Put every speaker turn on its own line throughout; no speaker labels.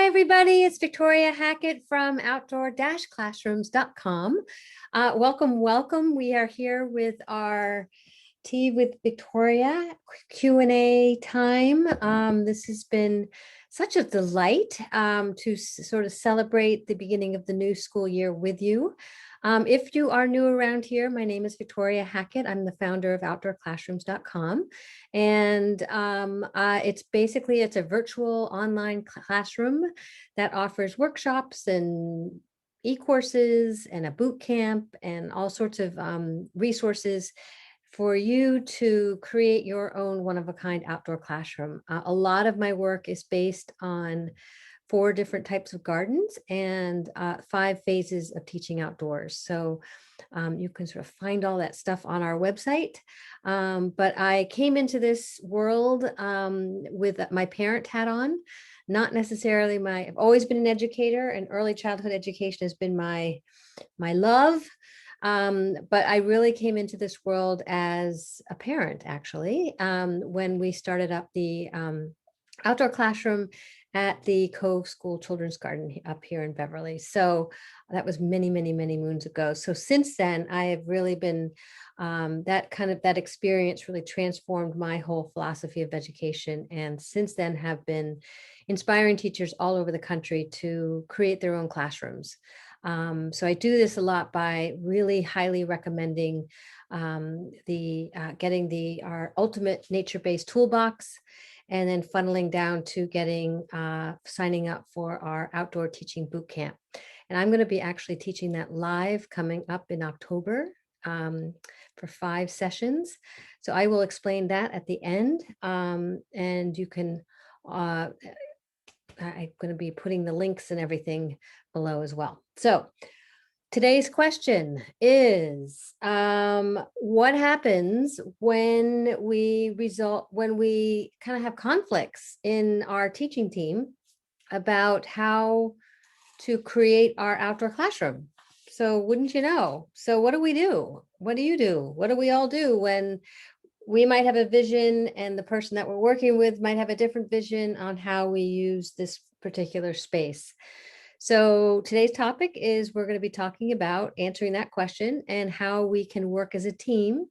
everybody, it's Victoria Hackett from Outdoor-Classrooms.com. Welcome. We are here with our Tea with Victoria Q&A time. This has been such a delight to sort of celebrate the beginning of the new school year with you. If you are new around here, my name is Victoria Hackett. I'm the founder of Outdoor-Classrooms.com. And it's a virtual online classroom that offers workshops and e-courses and a boot camp and all sorts of resources for you to create your own one-of-a-kind outdoor classroom. A lot of my work is based on 4 different types of gardens and 5 phases of teaching outdoors. So you can sort of find all that stuff on our website. But I came into this world with my parent hat on, not necessarily I've always been an educator, and early childhood education has been my love. But I really came into this world as a parent, actually, when we started up the outdoor classroom at the Cove School Children's Garden up here in Beverly. So that was many moons ago. So since then, I have really been, that experience really transformed my whole philosophy of education. And since then have been inspiring teachers all over the country to create their own classrooms. So I do this a lot by really highly recommending getting our ultimate nature-based toolbox, and then funneling down to getting signing up for our outdoor teaching boot camp. And I'm going to be actually teaching that live coming up in October for 5 sessions. So I will explain that at the end. And you can, I'm going to be putting the links and everything below as well. So today's question is, what happens when we kind of have conflicts in our teaching team about how to create our outdoor classroom? So wouldn't you know? So what do we do? What do you do? What do we all do when we might have a vision and the person that we're working with might have a different vision on how we use this particular space? So today's topic is we're going to be talking about answering that question and how we can work as a team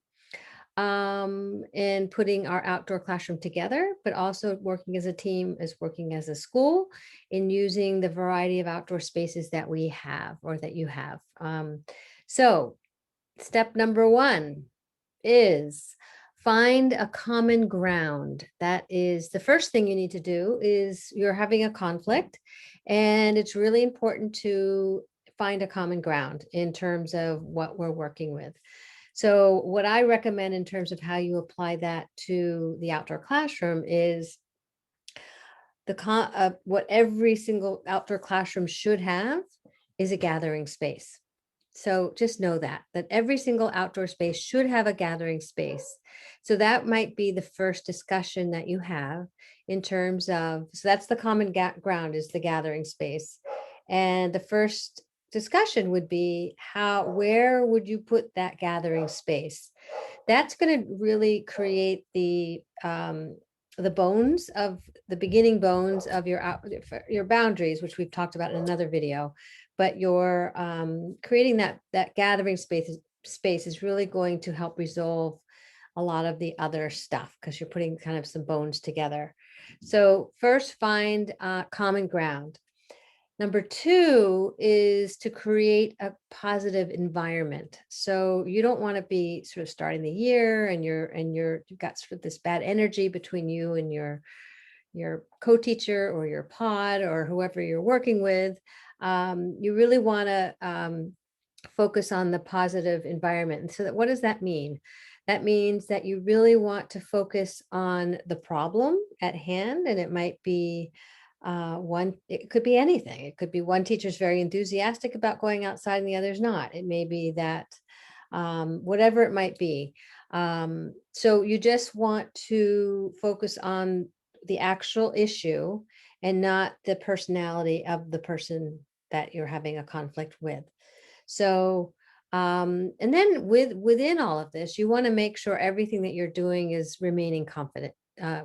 in putting our outdoor classroom together, but also working as a team as working as a school in using the variety of outdoor spaces that we have or that you have. So step number 1 is find a common ground. That is the first thing you need to do. Is you're having a conflict, and it's really important to find a common ground in terms of what we're working with. So what I recommend in terms of how you apply that to the outdoor classroom is what every single outdoor classroom should have is a gathering space. So just know that every single outdoor space should have a gathering space. So that might be the first discussion that you have in terms of, so that's the common ground, is the gathering space. And the first discussion would be where would you put that gathering space? That's going to really create the bones of the beginning bones of your boundaries, which we've talked about in another video. But you're creating that gathering space is really going to help resolve a lot of the other stuff, because you're putting kind of some bones together. So first, find common ground. Number 2 is to create a positive environment. So you don't want to be sort of starting the year and you've got sort of this bad energy between you and your co-teacher or your pod or whoever you're working with. You really want to focus on the positive environment. And so what does that mean? That means that you really want to focus on the problem at hand. And it might be it could be anything. It could be one teacher's very enthusiastic about going outside and the other's not. It may be that whatever it might be. So you just want to focus on the actual issue and not the personality of the person that you're having a conflict with. So, and then within all of this, you want to make sure everything that you're doing is remaining confident.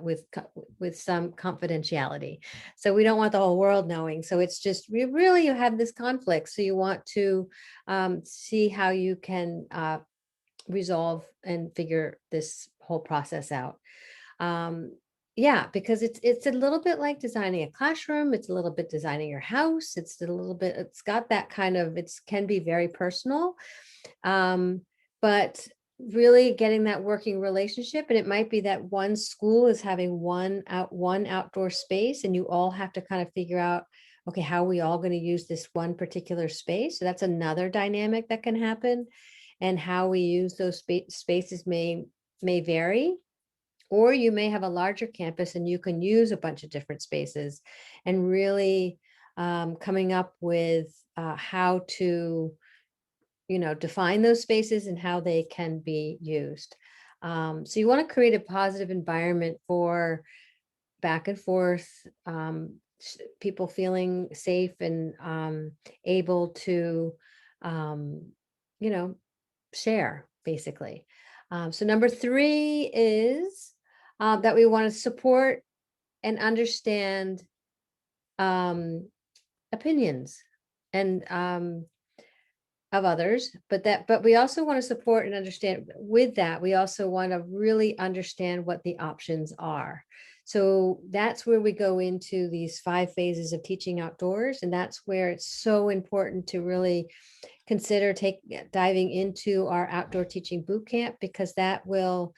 with some confidentiality. So we don't want the whole world knowing. So it's just you have this conflict. So you want to see how you can resolve and figure this whole process out. Um, yeah, because it's a little bit like designing a classroom. It's a little bit designing your house. It's got that kind of, it can be very personal. But really getting that working relationship, and it might be that one school is having one outdoor space, and you all have to kind of figure out, okay, how are we all going to use this one particular space? So that's another dynamic that can happen, and how we use those spaces may vary. Or you may have a larger campus and you can use a bunch of different spaces, and really coming up with how to define those spaces and how they can be used. So you want to create a positive environment for back and forth, people feeling safe and able to, you know, share, basically. So number 3 is that we want to support and understand opinions and of others, but we also want to support and understand. With that, we also want to really understand what the options are. So that's where we go into these 5 phases of teaching outdoors, and that's where it's so important to really consider diving into our outdoor teaching boot camp, because that will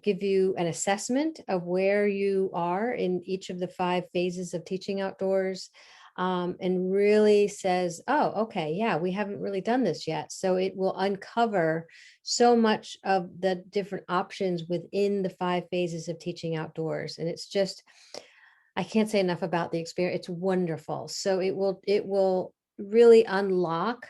give you an assessment of where you are in each of the 5 phases of teaching outdoors. And really says, oh, okay, yeah, we haven't really done this yet. So it will uncover so much of the different options within the 5 phases of teaching outdoors. And it's just, I can't say enough about the experience. It's wonderful. So it will really unlock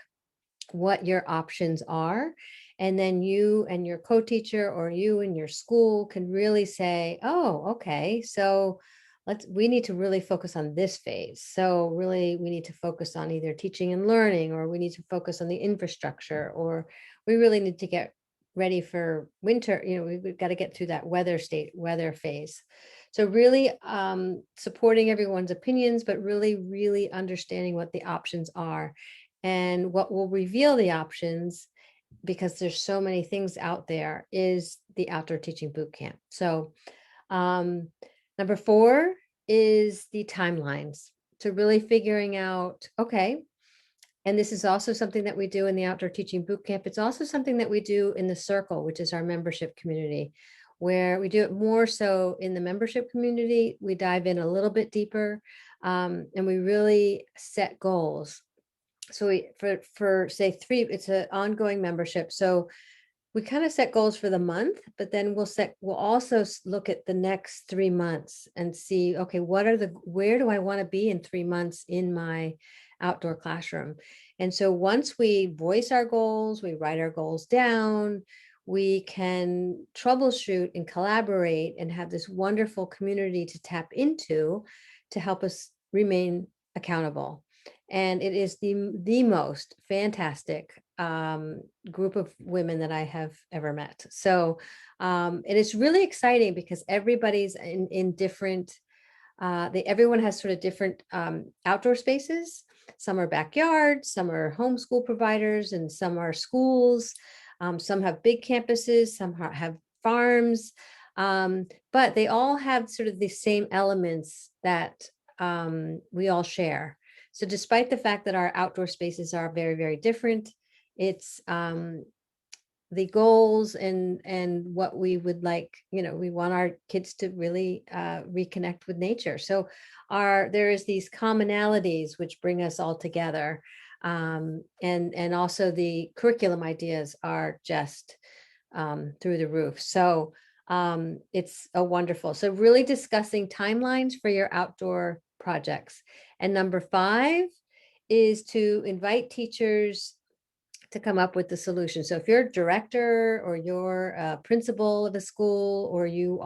what your options are. And then you and your co-teacher, or you and your school, can really say, oh, okay, so we need to really focus on this phase. So really we need to focus on either teaching and learning, or we need to focus on the infrastructure, or we really need to get ready for winter. We've got to get through that weather phase. So really supporting everyone's opinions, but really understanding what the options are. And what will reveal the options, because there's so many things out there, is the outdoor teaching boot camp. So number 4 is the timelines. So really figuring out, okay, and this is also something that we do in the outdoor teaching boot camp. It's also something that we do in the circle, which is our membership community, where we do it more so in the membership community. We dive in a little bit deeper, and we really set goals. So for say 3, it's an ongoing membership. So we kind of set goals for the month, but then we'll also look at the next 3 months and see, okay, where do I want to be in 3 months in my outdoor classroom? And so once we voice our goals, we write our goals down, we can troubleshoot and collaborate and have this wonderful community to tap into to help us remain accountable. And it is the most fantastic group of women that I have ever met. So it is really exciting, because everybody's in different, everyone has sort of different outdoor spaces. Some are backyards, some are homeschool providers, and some are schools. Some have big campuses, some have farms, but they all have sort of the same elements that we all share. So despite the fact that our outdoor spaces are very, very different, it's the goals and what we would like, we want our kids to really reconnect with nature. So there is these commonalities which bring us all together. And also the curriculum ideas are just through the roof. So it's a wonderful. So really discussing timelines for your outdoor projects. And number 5 is to invite teachers to come up with the solution. So if you're a director, or you're a principal of a school, or you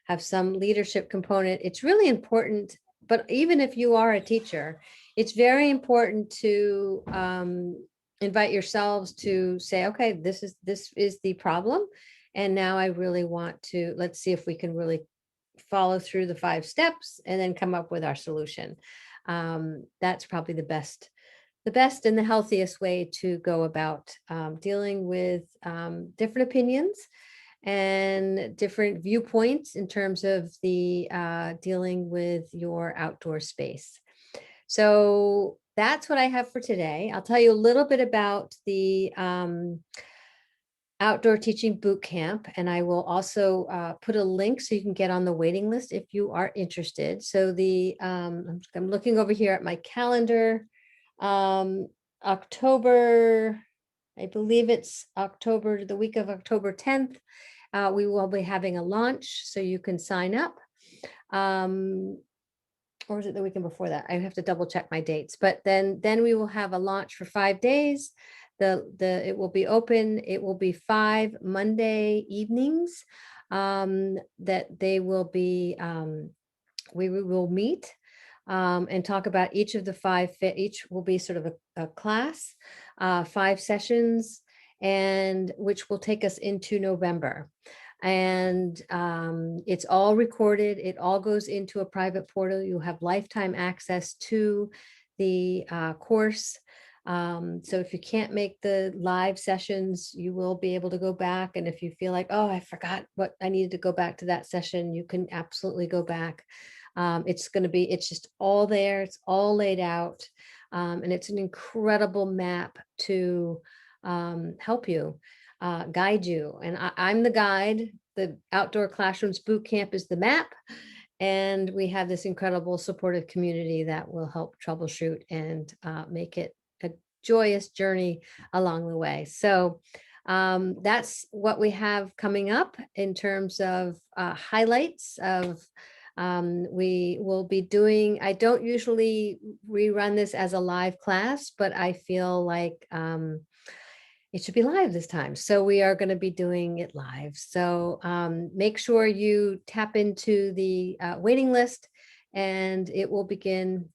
have some leadership component, it's really important. But even if you are a teacher, it's very important to invite yourselves to say, okay, this is the problem, And now I really want to, let's see if we can really follow through the 5 steps and then come up with our solution. That's probably the best and the healthiest way to go about dealing with different opinions and different viewpoints in terms of the dealing with your outdoor space. So that's what I have for today. I'll tell you a little bit about the outdoor teaching boot camp, and I will also put a link so you can get on the waiting list if you are interested. So I'm looking over here at my calendar. October, I believe it's October, the week of October 10th. We will be having a launch, so you can sign up. Or is it the weekend before that? I have to double check my dates. But then we will have a launch for 5 days. It will be open. It will be 5 Monday evenings that they will be. We will meet and talk about each of the 5. Each will be sort of a class, 5 sessions, and which will take us into November. And it's all recorded. It all goes into a private portal. You have lifetime access to the course. So if you can't make the live sessions, you will be able to go back. And if you feel like, oh, I forgot what I needed to go back to that session, you can absolutely go back. It's just all there. It's all laid out. And it's an incredible map to help you, guide you. And I'm the guide. The Outdoor Classrooms Boot Camp is the map. And we have this incredible supportive community that will help troubleshoot and make it a joyous journey along the way. So that's what we have coming up in terms of highlights of we will be doing, I don't usually rerun this as a live class, but I feel like it should be live this time. So we are going to be doing it live. So make sure you tap into the waiting list, and it will begin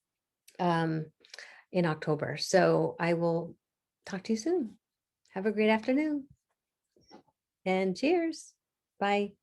in October. So I will talk to you soon. Have a great afternoon and cheers. Bye.